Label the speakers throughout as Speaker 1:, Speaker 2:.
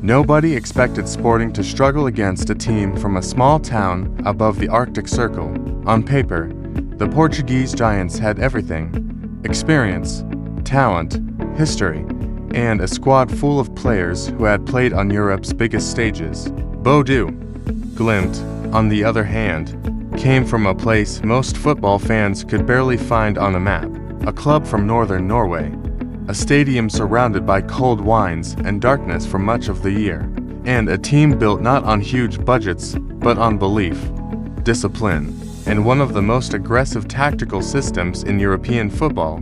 Speaker 1: Nobody expected Sporting to struggle against a team from a small town above the Arctic Circle. On paper, the Portuguese giants had everything: experience, talent, history, and a squad full of players who had played on Europe's biggest stages. Bodø, Glimt, on the other hand, came from a place most football fans could barely find on a map: a club from northern Norway, a stadium surrounded by cold wines and darkness for much of the year, and a team built not on huge budgets, but on belief, discipline, and one of the most aggressive tactical systems in European football.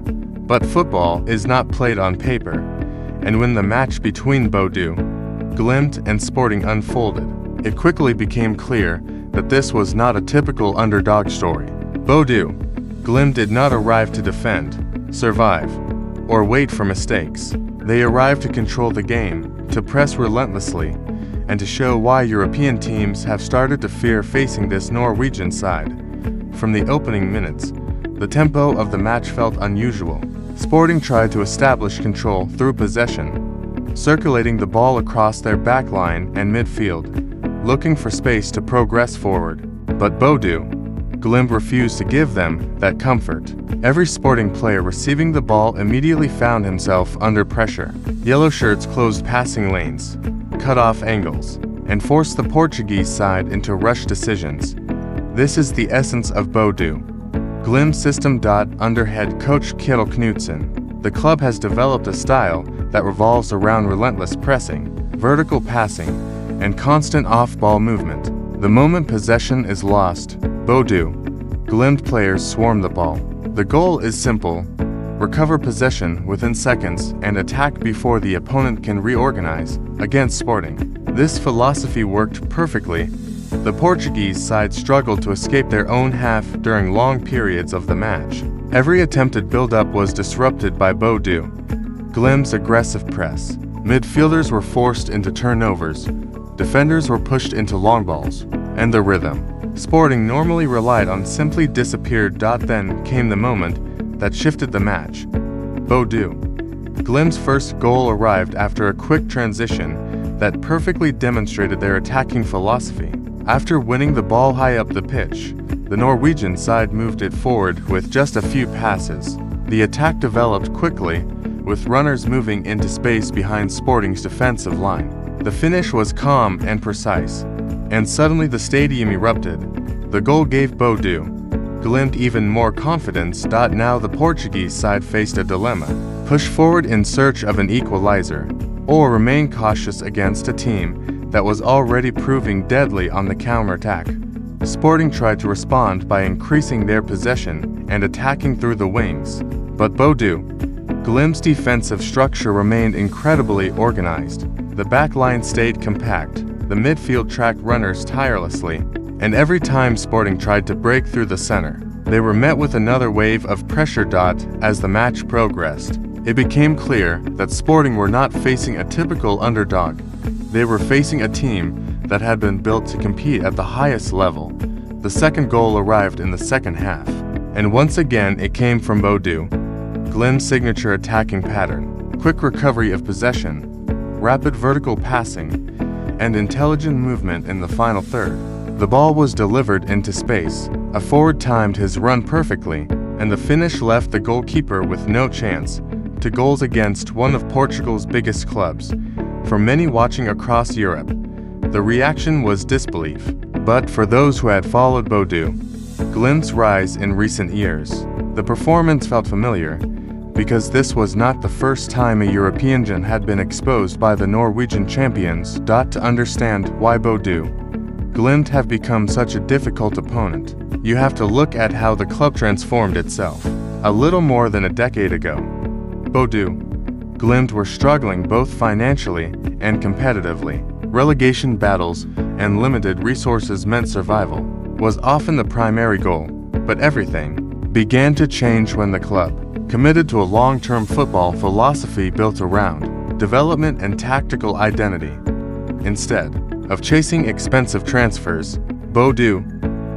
Speaker 1: But football is not played on paper, and when the match between Bodø, Glimt, and Sporting unfolded, it quickly became clear that this was not a typical underdog story. Bodø, Glimt did not arrive to defend, survive, or wait for mistakes. They arrived to control the game, to press relentlessly, and to show why European teams have started to fear facing this Norwegian side. From the opening minutes, the tempo of the match felt unusual. Sporting tried to establish control through possession, circulating the ball across their backline and midfield, looking for space to progress forward. But Bodø, Glimt refused to give them that comfort. Every Sporting player receiving the ball immediately found himself under pressure. Yellow shirts closed passing lanes, cut off angles, and forced the Portuguese side into rush decisions. This is the essence of Bodø, Glimt's system. Under head coach Kjell Knutsen, the club has developed a style that revolves around relentless pressing, vertical passing, and constant off-ball movement. The moment possession is lost, Bodø, Glimt players swarm the ball. The goal is simple: recover possession within seconds and attack before the opponent can reorganize. Against Sporting, this philosophy worked perfectly. The Portuguese side struggled to escape their own half during long periods of the match. Every attempted build-up was disrupted by Bodø, Glimt's aggressive press. Midfielders were forced into turnovers, defenders were pushed into long balls, and the rhythm. Sporting normally relied on simply disappeared. Then came the moment that shifted the match. Bodø, Glimt's first goal arrived after a quick transition that perfectly demonstrated their attacking philosophy. After winning the ball high up the pitch, the Norwegian side moved it forward with just a few passes. The attack developed quickly, with runners moving into space behind Sporting's defensive line. The finish was calm and precise, and suddenly the stadium erupted. The goal gave Bodø, Glimt even more confidence. Now the Portuguese side faced a dilemma: push forward in search of an equalizer, or remain cautious against a team that was already proving deadly on the counterattack. Sporting tried to respond by increasing their possession and attacking through the wings, but Bodø, Glimt's defensive structure remained incredibly organized. The backline stayed compact, the midfield tracked runners tirelessly, and every time Sporting tried to break through the center, they were met with another wave of pressure. As the match progressed, it became clear that Sporting were not facing a typical underdog. They were facing a team that had been built to compete at the highest level. The second goal arrived in the second half, and once again it came from Bodø, Glimt's signature attacking pattern: quick recovery of possession, rapid vertical passing, and intelligent movement in the final third. The ball was delivered into space, a forward timed his run perfectly, and the finish left the goalkeeper with no chance. To goals against one of Portugal's biggest clubs. For many watching across Europe, the reaction was disbelief. But for those who had followed Bodø, Glimt's rise in recent years, the performance felt familiar, because this was not the first time a European had been exposed by the Norwegian champions. To understand why Bodø, Glimt have become such a difficult opponent, you have to look at how the club transformed itself. A little more than a decade ago, Bodø, Glimt were struggling both financially and competitively. Relegation battles and limited resources meant survival was often the primary goal, but everything began to change when the club, committed to a long-term football philosophy built around development and tactical identity. Instead of chasing expensive transfers, Bodø,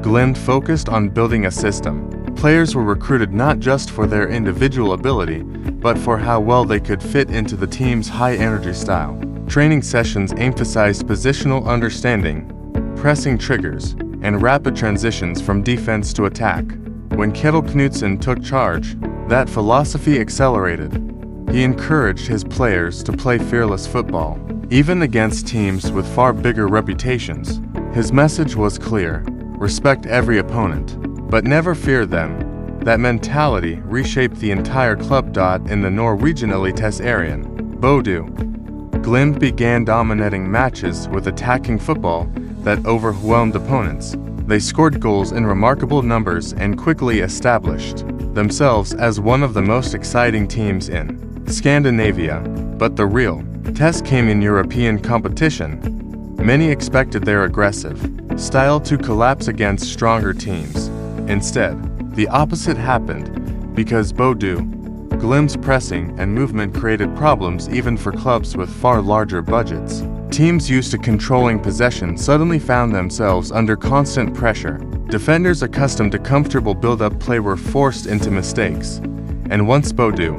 Speaker 1: Glimt focused on building a system. Players were recruited not just for their individual ability, but for how well they could fit into the team's high-energy style. Training sessions emphasized positional understanding, pressing triggers, and rapid transitions from defense to attack. When Kjetil Knutsen took charge, that philosophy accelerated. He encouraged his players to play fearless football, even against teams with far bigger reputations. His message was clear: respect every opponent, but never fear them. That mentality reshaped the entire club. In the Norwegian Eliteserien, Bodø, Glimt began dominating matches with attacking football that overwhelmed opponents. They scored goals in remarkable numbers and quickly established themselves as one of the most exciting teams in Scandinavia. But the real test came in European competition. Many expected their aggressive style to collapse against stronger teams. Instead, the opposite happened, because Bodø, Glimt's pressing and movement created problems even for clubs with far larger budgets. Teams used to controlling possession suddenly found themselves under constant pressure. Defenders accustomed to comfortable build-up play were forced into mistakes. And once Bodø,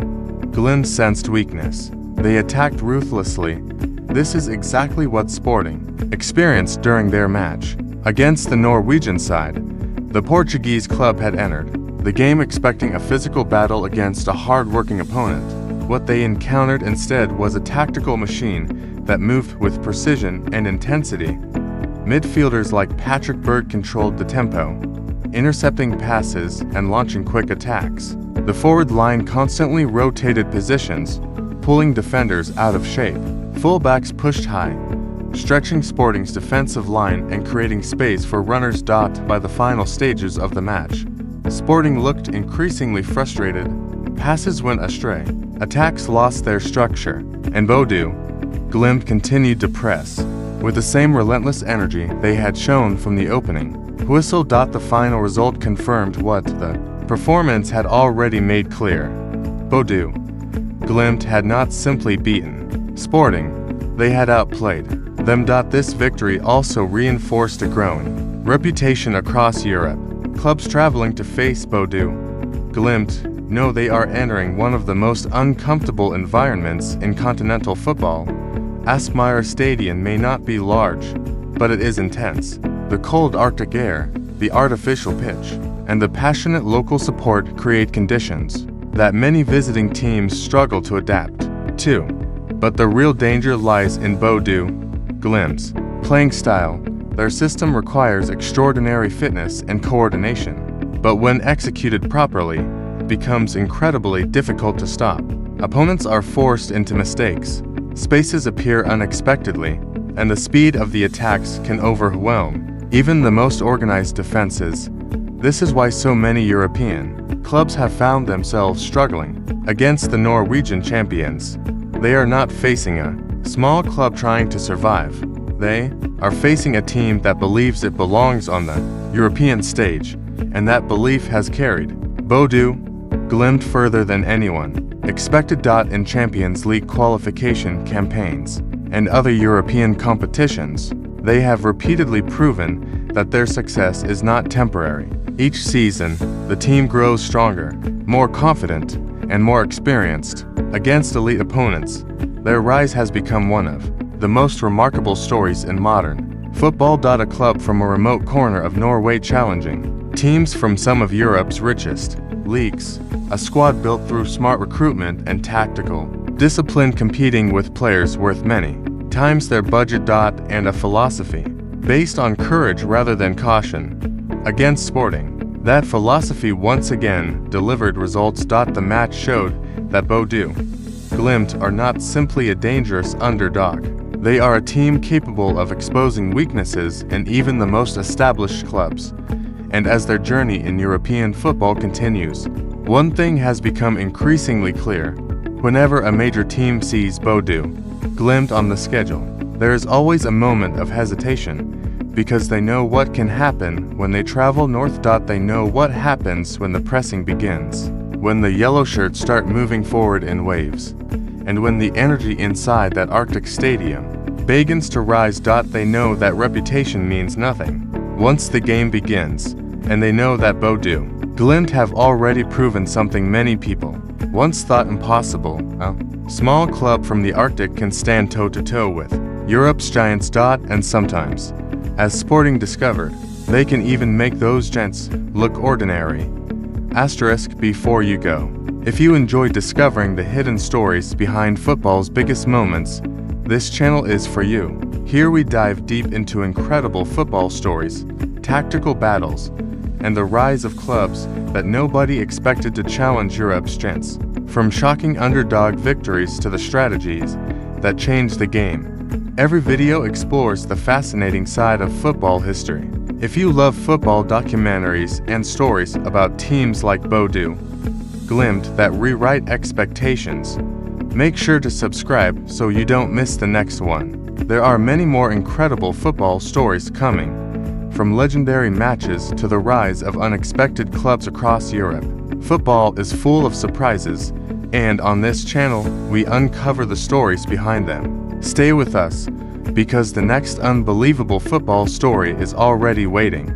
Speaker 1: Glimt sensed weakness, they attacked ruthlessly. This is exactly what Sporting experienced during their match against the Norwegian side. The Portuguese club had entered the game expecting a physical battle against a hard-working opponent. What they encountered instead was a tactical machine that moved with precision and intensity. Midfielders like Patrick Berg controlled the tempo, intercepting passes and launching quick attacks. The forward line constantly rotated positions, pulling defenders out of shape. Fullbacks pushed high, stretching Sporting's defensive line and creating space for runners. By the final stages of the match, Sporting looked increasingly frustrated. Passes went astray, attacks lost their structure, and Bodø, Glimt continued to press with the same relentless energy they had shown from the opening whistle. The final result confirmed what the performance had already made clear. Bodø, Glimt had not simply beaten Sporting, they had outplayed them. This victory also reinforced a growing reputation across Europe. Clubs traveling to face Bodø, Glimt, know they are entering one of the most uncomfortable environments in continental football. Aspmyr Stadium may not be large, but it is intense. The cold Arctic air, the artificial pitch, and the passionate local support create conditions that many visiting teams struggle to adapt to. But the real danger lies in Bodø, Glimt's playing style. Their system requires extraordinary fitness and coordination, but when executed properly, it becomes incredibly difficult to stop. Opponents are forced into mistakes, spaces appear unexpectedly, and the speed of the attacks can overwhelm even the most organized defenses. This is why so many European clubs have found themselves struggling against the Norwegian champions. They are not facing a small club trying to survive. They are facing a team that believes it belongs on the European stage, and that belief has carried Bodø, Glimt further than anyone expected. In Champions League qualification campaigns and other European competitions, they have repeatedly proven that their success is not temporary. Each season, the team grows stronger, more confident, and more experienced. Against elite opponents, their rise has become one of the most remarkable stories in modern football. A club from a remote corner of Norway challenging teams from some of Europe's richest leagues, a squad built through smart recruitment and tactical discipline, competing with players worth many times their budget. And a philosophy based on courage rather than caution. Against Sporting, that philosophy once again delivered results. The match showed that Bodø, Glimt are not simply a dangerous underdog. They are a team capable of exposing weaknesses in even the most established clubs. And as their journey in European football continues, one thing has become increasingly clear. Whenever a major team sees Bodø, Glimt on the schedule, there is always a moment of hesitation, because they know what can happen when they travel north. They know what happens when the pressing begins, when the yellow shirts start moving forward in waves, and when the energy inside that Arctic stadium begins to rise. They know that reputation means nothing once the game begins, and they know that Bodø, Glimt have already proven something many people once thought impossible. Small club from the Arctic can stand toe-to-toe with Europe's giants. And sometimes, as Sporting discovered, they can even make those gents look ordinary. Asterisk before you go. If you enjoy discovering the hidden stories behind football's biggest moments, this channel is for you. Here we dive deep into incredible football stories, tactical battles, and the rise of clubs that nobody expected to challenge Europe's giants. From shocking underdog victories to the strategies that changed the game, every video explores the fascinating side of football history. If you love football documentaries and stories about teams like Bodø, Glimt that rewrite expectations, make sure to subscribe so you don't miss the next one. There are many more incredible football stories coming, from legendary matches to the rise of unexpected clubs across Europe. Football is full of surprises, and on this channel, we uncover the stories behind them. Stay with us, because the next unbelievable football story is already waiting.